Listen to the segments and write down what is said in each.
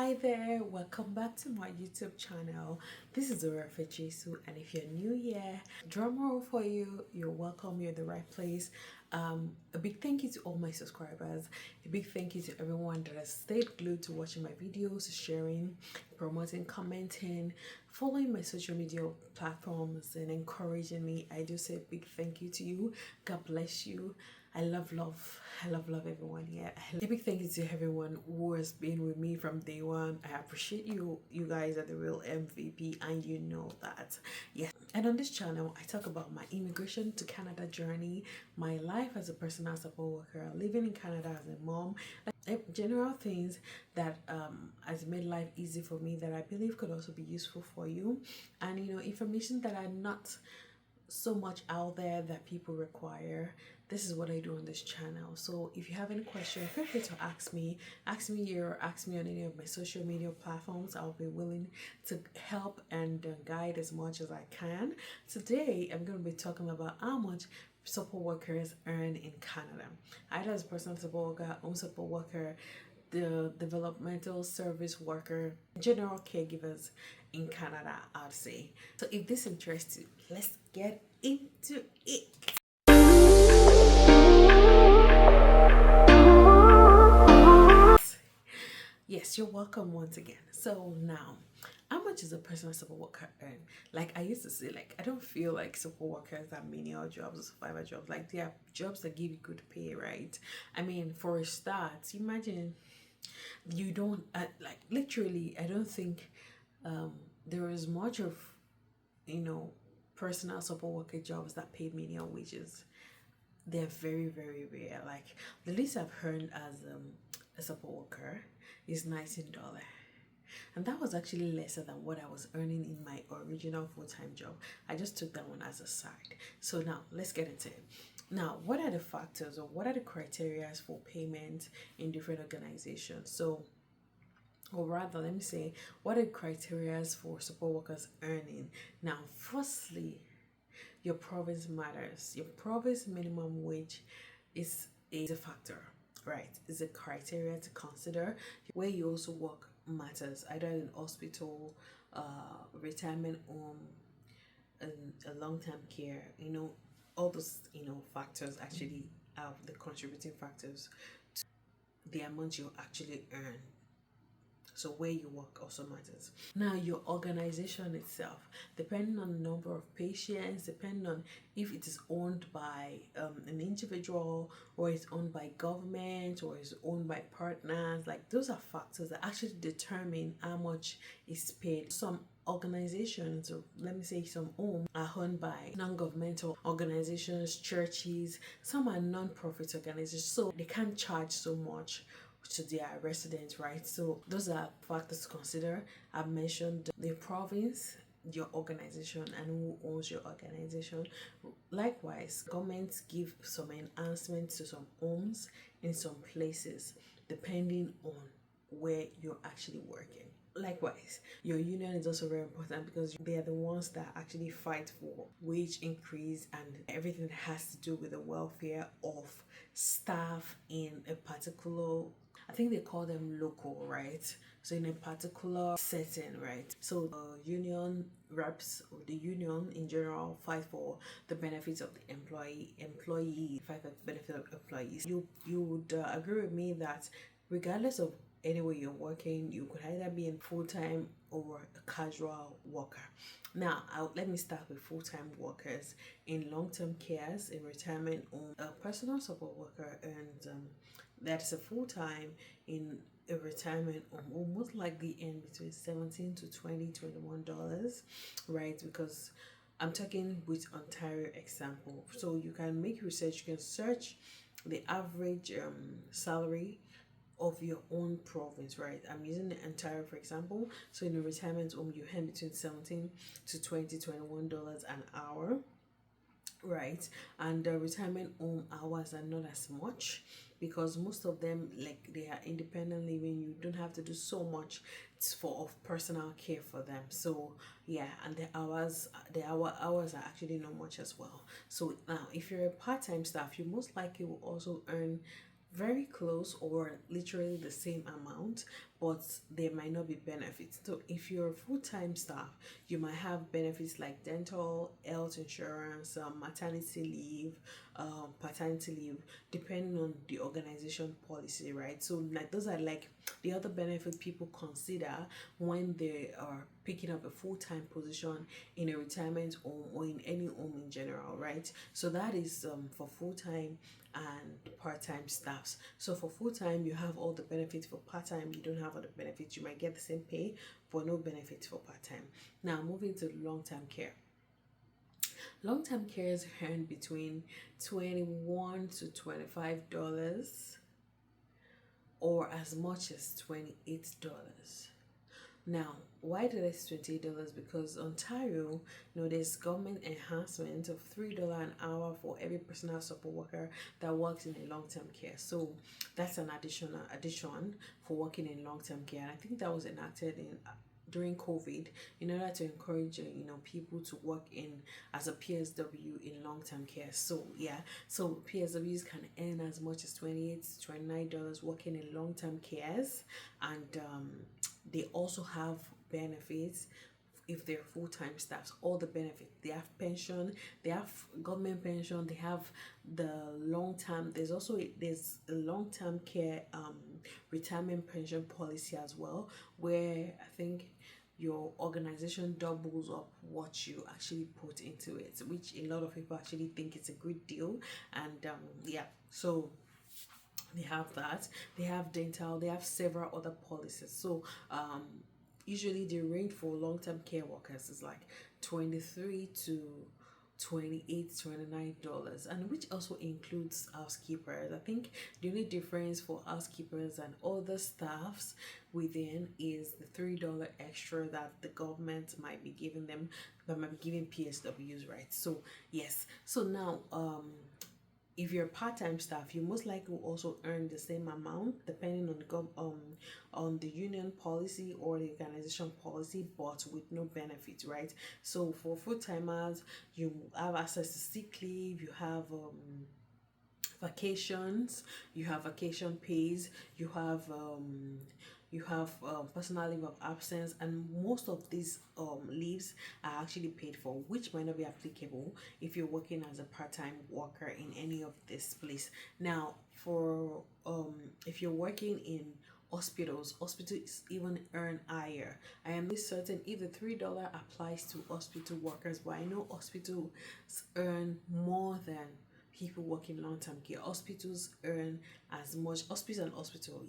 Hi there, welcome back to my YouTube channel. This is Dora Jesu, and if you're new here, drum roll for you. You're welcome, you're in the right place. A big thank you to all my subscribers, a big thank you to everyone that has stayed glued to watching my videos, sharing, promoting, commenting, following my social media platforms, and encouraging me. I do say a big thank you to you. God bless you. I love everyone here. A big thank you to everyone who has been with me from day one. I appreciate you. You guys are the real MVP, and you know that. Yes. And on this channel, I talk about my immigration to Canada journey, my life as a personal support worker, living in Canada as a mom, like general things that has made life easy for me that I believe could also be useful for you, and information that are not so much out there that people require. This is what I do on this channel. So if you have any questions, feel free to ask me here, ask me on any of my social media platforms. I'll be willing to help and guide as much as I can. Today I'm going to be talking about how much support workers earn in Canada, either as a personal support worker, home support worker, the developmental service worker, general caregivers in Canada, I'd say. So if this interests you, let's get into it. Yes, you're welcome once again. So now, how much is a personal support worker earn? Like I used to say, I don't feel like support workers are menial jobs or survivor jobs. Like they are jobs that give you good pay, right? I mean, for a start, imagine you don't literally. I don't think there is much of personal support worker jobs that pay menial wages. They're very rare. Like the least I've earned as a support worker is $19, and that was actually lesser than what I was earning in my original full-time job. I just took that one as a side. So now let's get into it. Now, what are the factors or what are the criteria for payment in different organizations? So, or rather, let me say, what are the criteria for support workers earning? Now, firstly, your province matters. Your province minimum wage is a factor, right? Is a criteria to consider. Where you also work matters, either in hospital, retirement home, and a long-term care. All those factors actually are the contributing factors to the amount you actually earn. So where you work also matters. Now your organization itself, depending on the number of patients, depending on if it is owned by an individual or it's owned by government or it's owned by partners, like those are factors that actually determine how much is paid. Some organizations, or let me say some homes, are owned by non-governmental organizations, churches. Some are non-profit organizations, so they can't charge so much to their residents, right? So those are factors to consider. I've mentioned the province, your organization, and who owns your organization. Likewise, governments give some enhancements to some homes in some places depending on where you're actually working. Likewise, your union is also very important because they are the ones that actually fight for wage increase and everything that has to do with the welfare of staff in a particular, I think they call them local, right? So in a particular setting, right? So the union reps, or the union in general, fight for the benefits of the employee, fight for the benefit of employees. You would agree with me that regardless of anywhere you're working, you could either be in full-time or a casual worker. Now, let me start with full-time workers in long-term cares, in retirement home. A personal support worker earns that's a full-time in a retirement home will most likely earn between $17 to $21, right? Because I'm talking with Ontario example. So you can make research, you can search the average salary of your own province, right? I'm using the Ontario for example. So in a retirement home, you earn between $17 to $21 an hour, right? And the retirement home hours are not as much because most of them, like, they are independent living. You don't have to do so much for of personal care for them. So yeah, and the hours are actually not much as well. So now if you're a part-time staff, you most likely will also earn very close or literally the same amount, but there might not be benefits. So if you're a full-time staff, you might have benefits like dental, health insurance, maternity leave, paternity leave, depending on the organization policy, right? So like those are like the other benefit people consider when they are picking up a full-time position in a retirement home or in any home in general, right? So that is for full-time and part-time staffs. So for full-time, you have all the benefits. For part-time, you don't have all the benefits. You might get the same pay but no benefits for part-time. Now moving to long-term care. Long-term care is earned between $21 to $25 or as much as $28. Now, why did I say $28? Because Ontario, there's government enhancement of $3 an hour for every personal support worker that works in a long-term care. So that's an addition for working in long-term care. And I think that was enacted in during COVID in order to encourage people to work in as a PSW in long-term care. So yeah, so PSWs can earn as much as $28 to $29 working in long-term cares, and they also have benefits if they're full-time staffs. All the benefits, they have pension, they have government pension, they have the long-term, there's a long-term care retirement pension policy as well, where I think your organization doubles up what you actually put into it, which a lot of people actually think it's a good deal. And yeah, so they have that, they have dental, they have several other policies. So usually the range for long-term care workers is like $23 to $29, and which also includes housekeepers. I think the only difference for housekeepers and other staffs within is the $3 extra that the government might be giving them, that might be giving PSWs, right? So yes, so now if you're part-time staff, you most likely will also earn the same amount depending on the union policy or the organization policy, but with no benefits, right? So for full-timers, you have access to sick leave, you have vacations, you have vacation pays, you have personal leave of absence, and most of these leaves are actually paid for, which might not be applicable if you're working as a part-time worker in any of this place. Now for if you're working in hospitals even earn higher. I am not certain if the $3 applies to hospital workers, but I know hospitals earn more than people working long-term care. Hospitals earn as much, hospice and hospital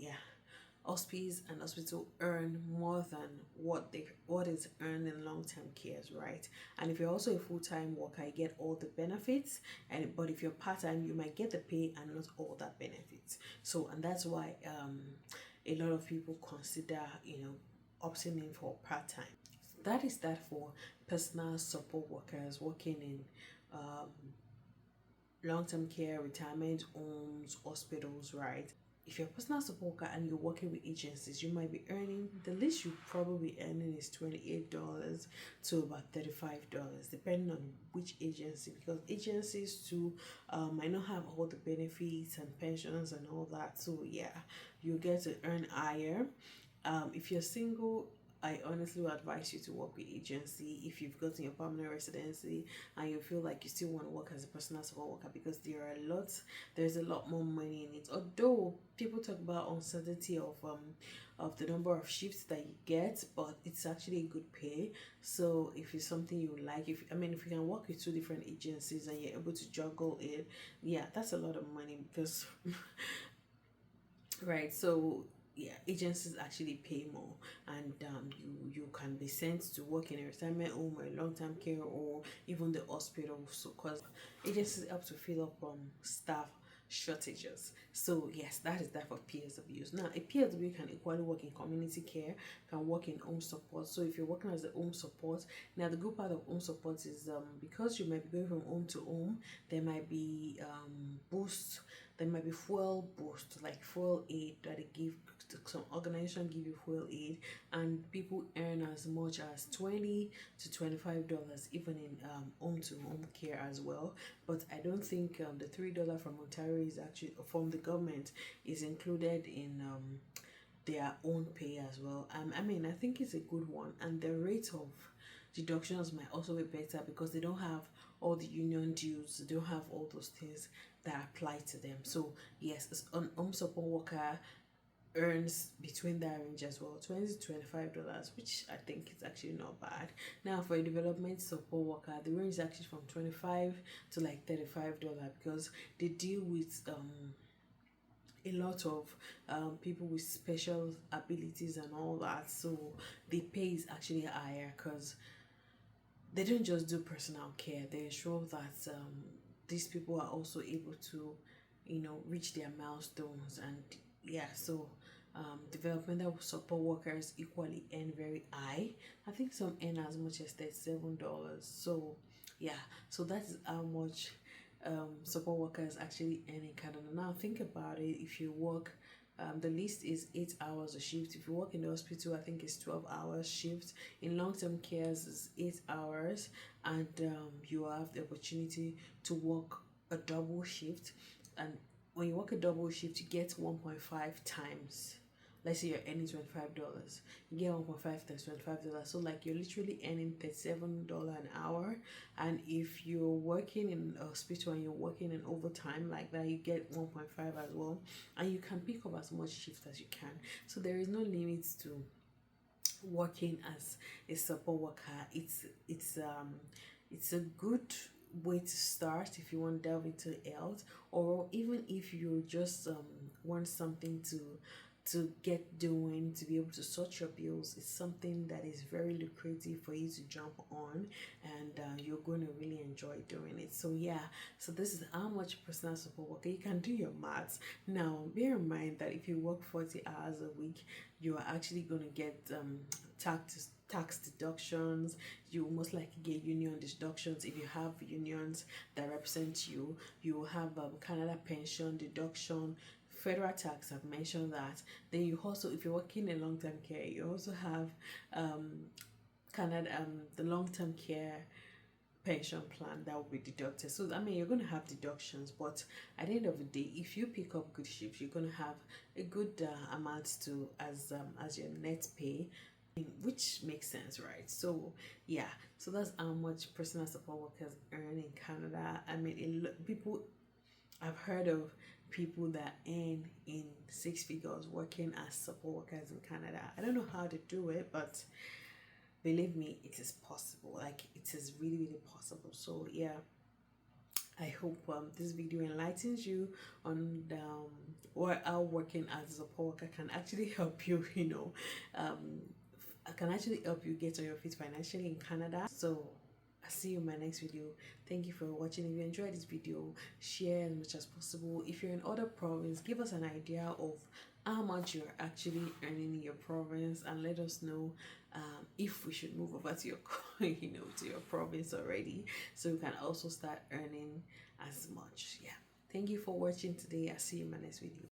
earn more than what is earned in long-term cares, right? And if you're also a full-time worker, you get all the benefits, but if you're part-time, you might get the pay and not all that benefits. So, and that's why a lot of people consider opting in for part-time. That is that for personal support workers working in long-term care, retirement homes, hospitals, right? If you're a personal support worker and you're working with agencies, you might be earning, the least you probably earning is $28 to about $35, depending on which agency, because agencies too might not have all the benefits and pensions and all that. So yeah, you get to earn higher. If you're single, I honestly would advise you to work with agency if you've gotten your permanent residency and you feel like you still want to work as a personal support worker, because there's a lot more money in it. Although people talk about uncertainty of the number of shifts that you get, but it's actually a good pay. So if it's something you like, if you can work with two different agencies and you're able to juggle it, yeah, that's a lot of money because right. So yeah, agencies actually pay more, and you can be sent to work in a retirement home or a long-term care or even the hospital. So because agencies help to fill up staff shortages. So yes, that is that for PSWs. Now a PSW can equally work in community care, can work in home support. So if you're working as a home support, now the good part of home support is because you might be going from home to home, there might be there might be fuel boost, like fuel aid that they give. Some organization give you fuel aid, and people earn as much as $20 to $25 even in home to home care as well. But I don't think the $3 from Ontario is actually from the government is included in their own pay as well. I mean, I think it's a good one, and the rate of deductions might also be better because they don't have all the union dues, they don't have all those things that apply to them. So yes, it's an home support worker earns between that range as well, $20 to $25, which I think is actually not bad. Now for a development support worker, the range is actually from 25 to like $35 because they deal with a lot of people with special abilities and all that, so the pay is actually higher because they don't just do personal care, they ensure that these people are also able to, reach their milestones. And yeah, so developmental support workers equally earn very high. I think some earn as much as $37. So yeah, so that is how much support workers actually earn in Canada. Now think about it. If you work, the list is 8 hours a shift. If you work in the hospital, I think it's 12 hours shift. In long-term cares, it's 8 hours, and you have the opportunity to work a double shift. And when you work a double shift, you get 1.5 times. Let's say you're earning $25, you get 1.5 times $25. So like you're literally earning $37 an hour. And if you're working in a hospital and you're working in overtime like that, you get 1.5 as well. And you can pick up as much shift as you can. So there is no limit to working as a support worker. It's a good way to start if you want to delve into health, or even if you just want something to get doing, to be able to sort your bills. It's something that is very lucrative for you to jump on, and you're going to really enjoy doing it. So yeah, so this is how much personal support worker. You can do your maths. Now bear in mind that if you work 40 hours a week, you are actually going to get tax deductions. You most likely get union deductions. If you have unions that represent you, you will have Canada pension deduction, federal tax. I've mentioned that. Then you also, if you're working in long-term care, you also have Canada the long-term care pension plan that will be deducted. So I mean, you're going to have deductions, but at the end of the day, if you pick up good shifts, you're going to have a good amount to as your net pay, which makes sense, right? So yeah, so that's how much personal support workers earn in Canada. I mean, people, I've heard of people that earn in six figures working as support workers in Canada. I don't know how to do it, but believe me, it is possible. Like, it is really, really possible. So yeah, I hope this video enlightens you on how working as a support worker can actually help you, can actually help you get on your feet financially in Canada. So I'll see you in my next video. Thank you for watching. If you enjoyed this video, share as much as possible. If you're in other province, give us an idea of how much you're actually earning in your province, and let us know if we should move over to your to your province already, so you can also start earning as much. Yeah, thank you for watching today. I'll see you in my next video.